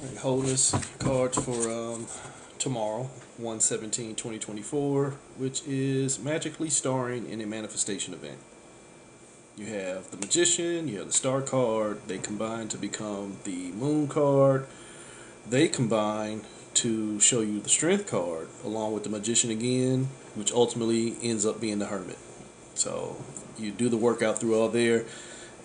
Alright, wholeness cards for tomorrow, 1/17/2024, which is magically starring in a manifestation event. You have the Magician, you have the Star card. They combine to become the Moon card. They combine to show you the Strength card, along with the Magician again, which ultimately ends up being the Hermit. So you do the workout through all there.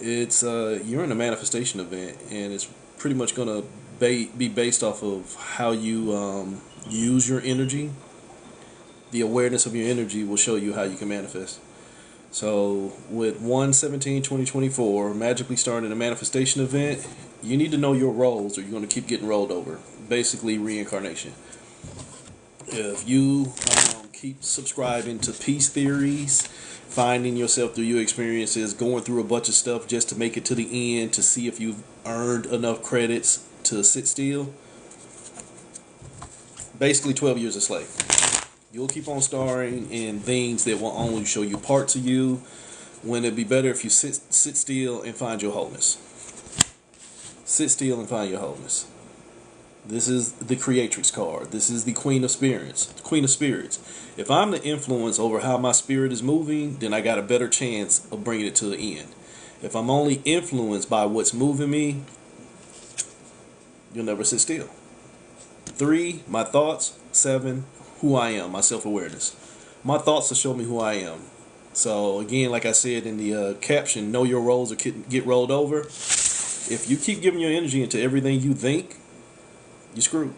It's you're in a manifestation event, and it's pretty much gonna be based off of how you use your energy. The awareness of your energy will show you how you can manifest. So with 1/17/2024 magically starting a manifestation event, you need to know your roles, or you're going to keep getting rolled over. Basically, reincarnation. If you keep subscribing to peace theories, finding yourself through your experiences, going through a bunch of stuff just to make it to the end to see if you've earned enough credits to sit still, basically 12 years a slave. You'll keep on starring in things that will only show you parts of you, when it'd be better if you sit still and find your wholeness. Sit still and find your wholeness. This is the Creatrix card. This is the Queen of Spirits. Queen of Spirits. If I'm the influence over how my spirit is moving, then I got a better chance of bringing it to the end. If I'm only influenced by what's moving me, you'll never sit still. 3, my thoughts. 7, who I am, my self-awareness. My thoughts will show me who I am. So again, like I said in the caption, know your roles or get rolled over. If you keep giving your energy into everything you think, you're screwed.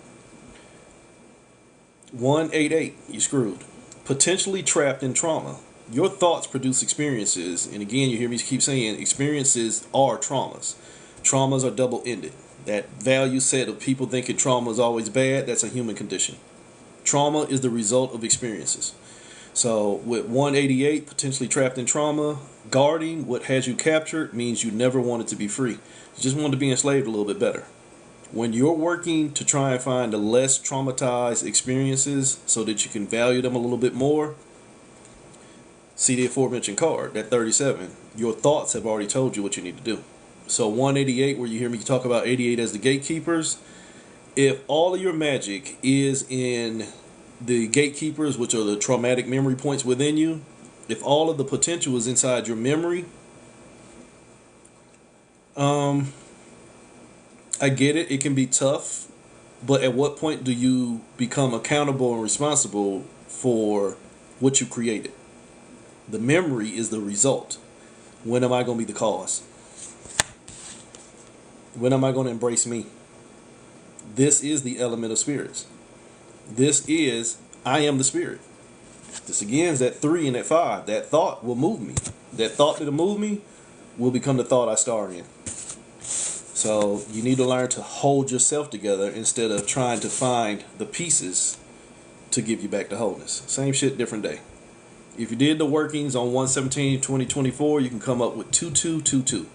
188, you're screwed. Potentially trapped in trauma. Your thoughts produce experiences, and again, you hear me keep saying experiences are traumas. Traumas are double-ended. That value set of people thinking trauma is always bad, that's a human condition. Trauma is the result of experiences. So with 188, potentially trapped in trauma, guarding what has you captured means you never wanted to be free. You just wanted to be enslaved a little bit better. When you're working to try and find the less traumatized experiences so that you can value them a little bit more, see the aforementioned card, that 37. Your thoughts have already told you what you need to do. So 188, where you hear me talk about 88 as the gatekeepers, if all of your magic is in the gatekeepers, which are the traumatic memory points within you, if all of the potential is inside your memory, I get it. It can be tough, but at what point do you become accountable and responsible for what you created? The memory is the result. When am I going to be the cause? When am I going to embrace me? This is the element of spirits. This is, I am the spirit. This again is that 3 and that 5. That thought will move me. That thought that'll move me will become the thought I star in. So you need to learn to hold yourself together instead of trying to find the pieces to give you back to wholeness. Same shit, different day. If you did the workings on 1/17/2024, you can come up with 2222.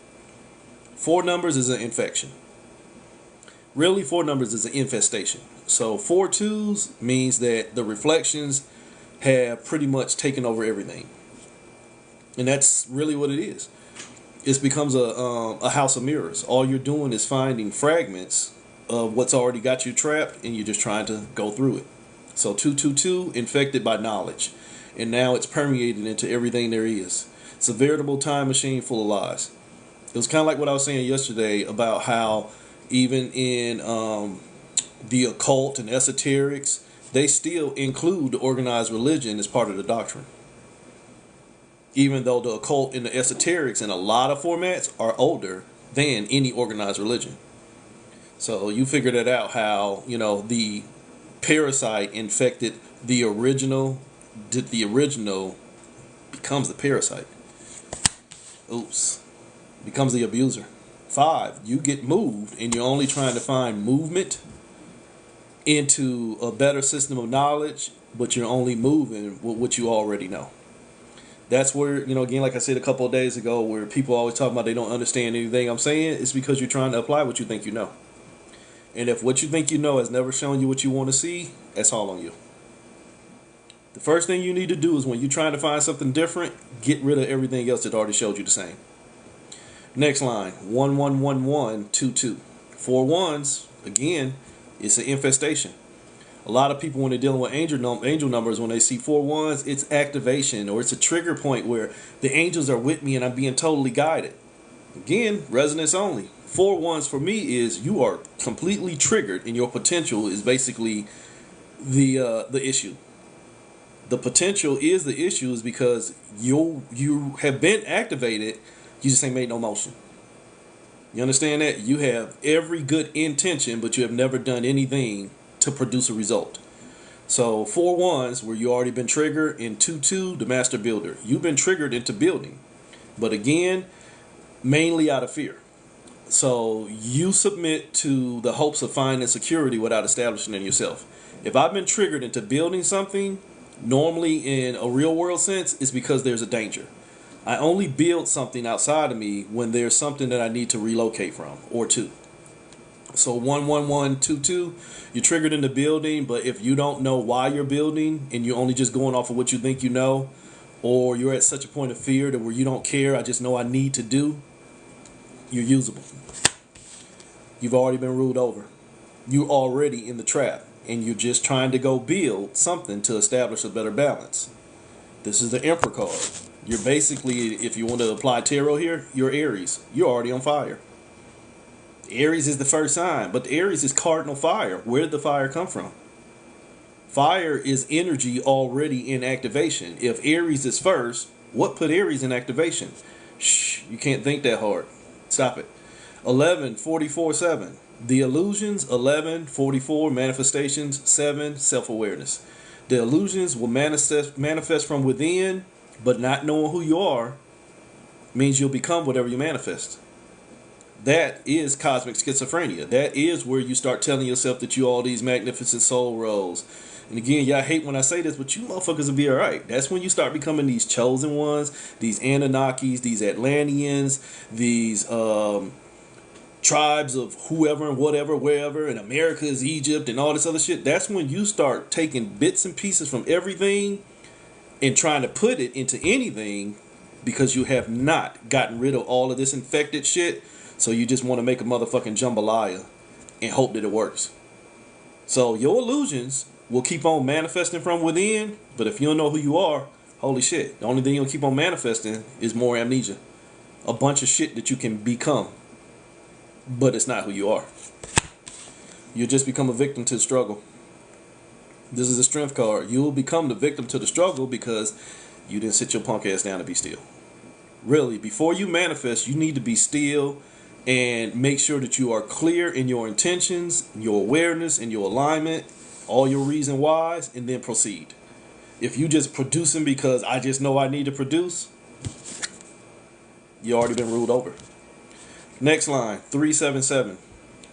4 numbers is an infection. Really, 4 numbers is an infestation. So 4 twos means that the reflections have pretty much taken over everything. And that's really what it is. It becomes a house of mirrors. All you're doing is finding fragments of what's already got you trapped, and you're just trying to go through it. So 222, infected by knowledge. And now it's permeated into everything there is. It's a veritable time machine full of lies. It was kind of like what I was saying yesterday about how even in the occult and esoterics, they still include the organized religion as part of the doctrine. Even though the occult and the esoterics in a lot of formats are older than any organized religion. So you figure that out, how, the parasite infected the original, the original becomes the parasite. Oops. Becomes the abuser. 5, you get moved, and you're only trying to find movement into a better system of knowledge, but you're only moving with what you already know. That's where, again, like I said a couple of days ago, where people always talk about they don't understand anything I'm saying, it's because you're trying to apply what you think you know. And if what you think you know has never shown you what you want to see, that's all on you. The first thing you need to do is, when you're trying to find something different, get rid of everything else that already showed you the same. Next line, 111122. 4 ones, Again, it's an infestation. A lot of people, when they're dealing with angel numbers, when they see 4 1s, it's activation, or it's a trigger point where the angels are with me and I'm being totally guided. Again, resonance only. 4 1s for me is you are completely triggered, and your potential is basically the issue. The potential is the issue, is because you have been activated, you just ain't made no motion. You understand that? You have every good intention, but you have never done anything to produce a result. So 4 1s where you already been triggered, and 2-2, the master builder. You've been triggered into building, but again, mainly out of fear. So you submit to the hopes of finding security without establishing it yourself. If I've been triggered into building something, normally in a real world sense, it's because there's a danger. I only build something outside of me when there's something that I need to relocate from or to. So 1-1-1-2-2, you're triggered into building, but if you don't know why you're building and you're only just going off of what you think you know, or you're at such a point of fear that where you don't care, I just know I need to do, you're usable. You've already been ruled over. You're already in the trap, and you're just trying to go build something to establish a better balance. This is the Emperor card. You're basically, if you want to apply tarot here, you're Aries. You're already on fire. Aries is the first sign, but Aries is cardinal fire. Where did the fire come from? Fire is energy already in activation. If Aries is first, what put Aries in activation? Shh, you can't think that hard. Stop it. 11-44-7. The illusions, 11-44, manifestations, 7, self-awareness. The illusions will manifest from within, but not knowing who you are means you'll become whatever you manifest. That is cosmic schizophrenia. That is where you start telling yourself that you all these magnificent soul roles. And again, y'all hate when I say this, but you motherfuckers will be alright. That's when you start becoming these chosen ones, these Anunnakis, these Atlanteans, these tribes of whoever and whatever, wherever, and America is Egypt and all this other shit. That's when you start taking bits and pieces from everything and trying to put it into anything, because you have not gotten rid of all of this infected shit. So you just want to make a motherfucking jambalaya and hope that it works. So your illusions will keep on manifesting from within, but if you don't know who you are, holy shit, the only thing you'll keep on manifesting is more amnesia. A bunch of shit that you can become, but it's not who you are. You'll just become a victim to the struggle. This is a strength card. You'll become the victim to the struggle because you didn't sit your punk ass down to be still. Really, before you manifest, you need to be still and make sure that you are clear in your intentions, your awareness, and your alignment, all your reason whys, and then proceed. If you just producing because I just know I need to produce, you already been ruled over. Next line, 377.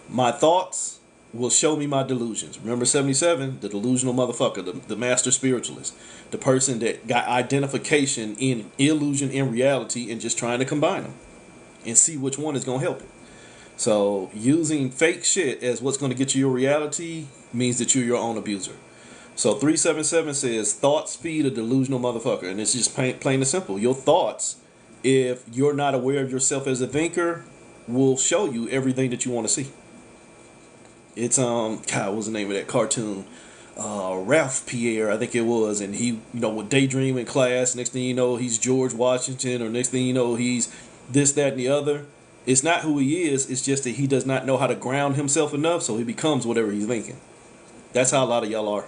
My thoughts will show me my delusions. Remember 77, the delusional motherfucker, the master spiritualist, the person that got identification in illusion and reality and just trying to combine them and see which one is going to help it. So using fake shit as what's going to get you your reality means that you're your own abuser. So 377 says thoughts feed a delusional motherfucker, and it's just plain and simple. Your thoughts, if you're not aware of yourself as a thinker, will show you everything that you want to see. It's God, what was the name of that cartoon? Ralph Pierre, I think it was, and he, would daydream in class. Next thing you know, he's George Washington, or next thing you know, he's this, that, and the other. It's not who he is. It's just that he does not know how to ground himself enough, so he becomes whatever he's thinking. That's how a lot of y'all are.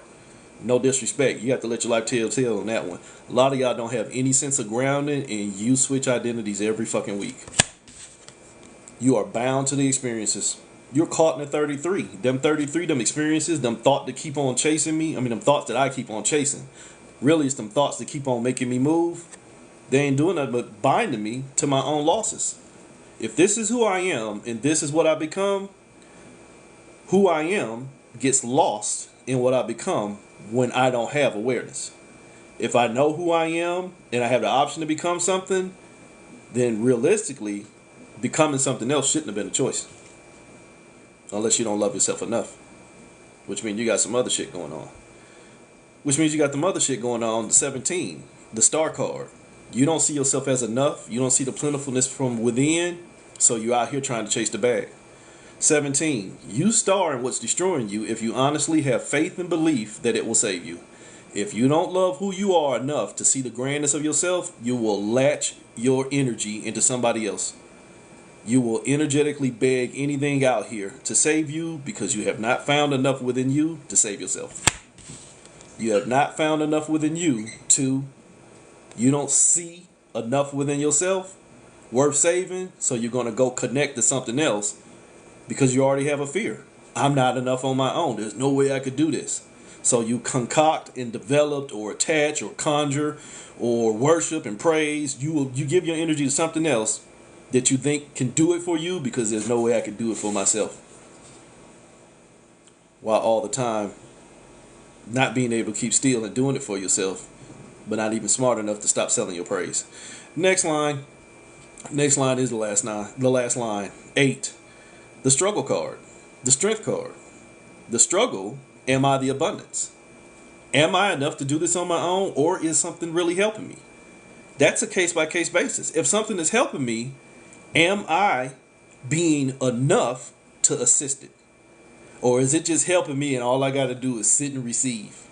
No disrespect. You have to let your life tell on that one. A lot of y'all don't have any sense of grounding, and you switch identities every fucking week. You are bound to the experiences. You're caught in the 33. Them 33, them experiences, them thoughts that keep on chasing me. them thoughts that I keep on chasing. Really, it's them thoughts that keep on making me move. They ain't doing nothing but binding me to my own losses. If this is who I am and this is what I become, who I am gets lost in what I become when I don't have awareness. If I know who I am and I have the option to become something, then realistically, becoming something else shouldn't have been a choice. Unless you don't love yourself enough. Which means you got some other shit going on. Which means you got the other shit going on, the 17, the star card. You don't see yourself as enough. You don't see the plentifulness from within. So you're out here trying to chase the bag. 17. You star in what's destroying you if you honestly have faith and belief that it will save you. If you don't love who you are enough to see the grandness of yourself, you will latch your energy into somebody else. You will energetically beg anything out here to save you because you have not found enough within you to save yourself. You have not found enough within you to, you don't see enough within yourself worth saving, so you're going to go connect to something else because you already have a fear. I'm not enough on my own. There's no way I could do this. So you concoct and develop or attach or conjure or worship and praise. You give your energy to something else that you think can do it for you because there's no way I could do it for myself. While all the time not being able to keep still and doing it for yourself, but not even smart enough to stop selling your praise. Next line. Next line is the last line. 8. The struggle card. The strength card. The struggle. Am I the abundance? Am I enough to do this on my own, or is something really helping me? That's a case-by-case basis. If something is helping me, am I being enough to assist it? Or is it just helping me and all I got to do is sit and receive?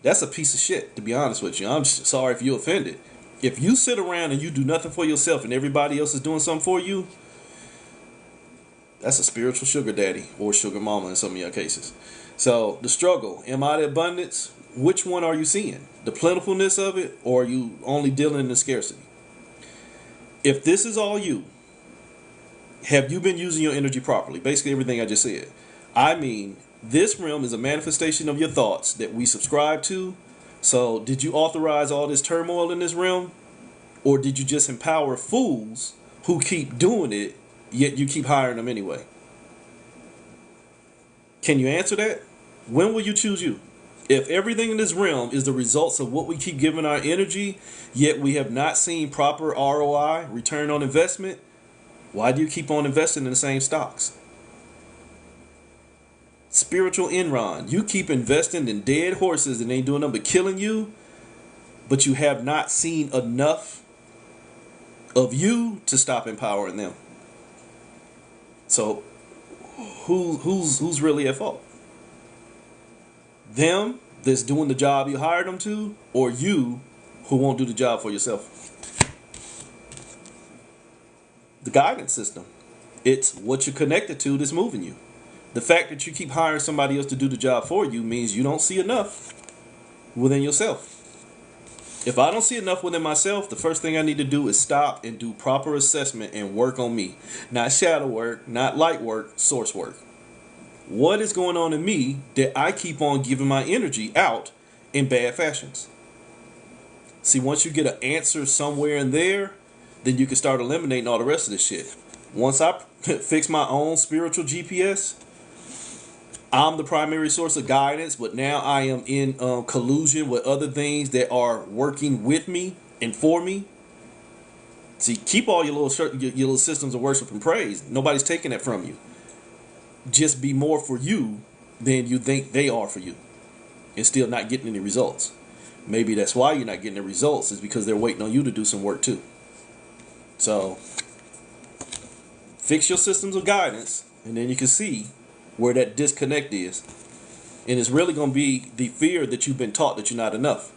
That's a piece of shit, to be honest with you. I'm sorry if you're offended. If you sit around and you do nothing for yourself and everybody else is doing something for you, that's a spiritual sugar daddy or sugar mama in some of your cases. So the struggle, am I the abundance? Which one are you seeing? The plentifulness of it, or are you only dealing in the scarcity? If this is all you, have you been using your energy properly? Basically everything I just said. I mean, this realm is a manifestation of your thoughts that we subscribe to. So did you authorize all this turmoil in this realm? Or did you just empower fools who keep doing it, yet you keep hiring them anyway? Can you answer that? When will you choose you? If everything in this realm is the results of what we keep giving our energy, yet we have not seen proper ROI, return on investment, why do you keep on investing in the same stocks? Spiritual Enron. You keep investing in dead horses and ain't doing nothing but killing you, but you have not seen enough of you to stop empowering them. So who's really at fault? Them that's doing the job you hired them to, or you who won't do the job for yourself? The guidance system. It's what you're connected to that's moving you. The fact that you keep hiring somebody else to do the job for you means you don't see enough within yourself. If I don't see enough within myself, the first thing I need to do is stop and do proper assessment and work on me. Not shadow work, not light work, source work. What is going on in me that I keep on giving my energy out in bad fashions? See, once you get an answer somewhere in there, then you can start eliminating all the rest of this shit. Once I fix my own spiritual GPS, I'm the primary source of guidance, but now I am in collusion with other things that are working with me and for me. See, keep all your little systems of worship and praise. Nobody's taking that from you. Just be more for you than you think they are for you, and still not getting any results. Maybe that's why you're not getting the results, is because they're waiting on you to do some work too. So fix your systems of guidance, and then you can see where that disconnect is. And it's really going to be the fear that you've been taught that you're not enough.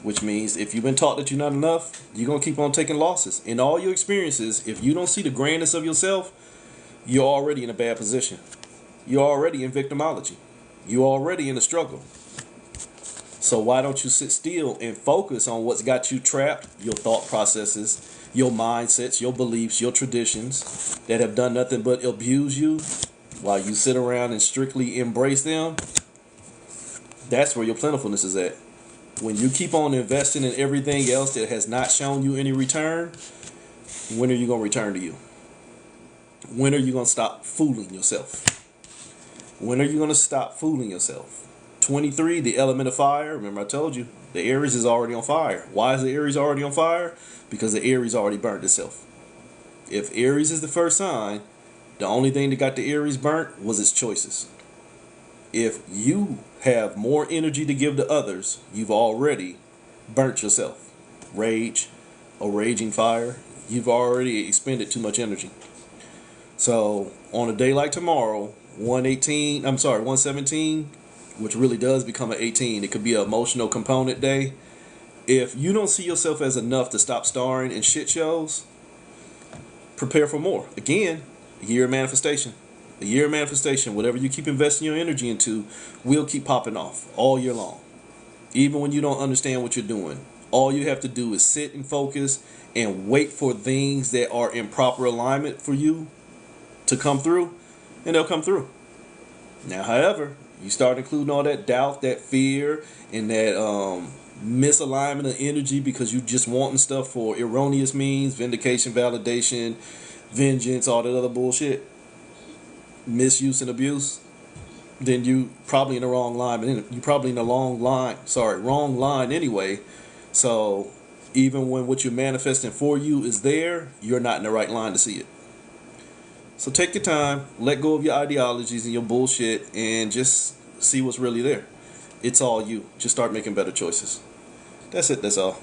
Which means if you've been taught that you're not enough, you're going to keep on taking losses. In all your experiences, if you don't see the grandness of yourself, you're already in a bad position. You're already in victimology. You're already in a struggle. So why don't you sit still and focus on what's got you trapped, your thought processes, your mindsets, your beliefs, your traditions that have done nothing but abuse you, while you sit around and strictly embrace them. That's where your plentifulness is at. When you keep on investing in everything else that has not shown you any return, when are you going to return to you? When are you going to stop fooling yourself? When are you going to stop fooling yourself? 23, the element of fire. Remember I told you, the Aries is already on fire. Why is the Aries already on fire? Because the Aries already burned itself. If Aries is the first sign, the only thing that got the Aries burnt was its choices. If you have more energy to give to others, you've already burnt yourself. Rage, a raging fire, you've already expended too much energy. So on a day like tomorrow, 117, which really does become an 18. It could be an emotional component day. If you don't see yourself as enough to stop starring in shit shows, prepare for more. Again, a year of manifestation. A year of manifestation. Whatever you keep investing your energy into will keep popping off all year long. Even when you don't understand what you're doing. All you have to do is sit and focus and wait for things that are in proper alignment for you to come through, and they'll come through. Now, however, you start including all that doubt, that fear, and that misalignment of energy because you just wanting stuff for erroneous means, vindication, validation, vengeance, all that other bullshit, misuse and abuse, then you probably in the wrong line. You probably in the wrong line anyway. So even when what you're manifesting for you is there, you're not in the right line to see it. So take your time, let go of your ideologies and your bullshit, and just see what's really there. It's all you. Just start making better choices. That's it. That's all.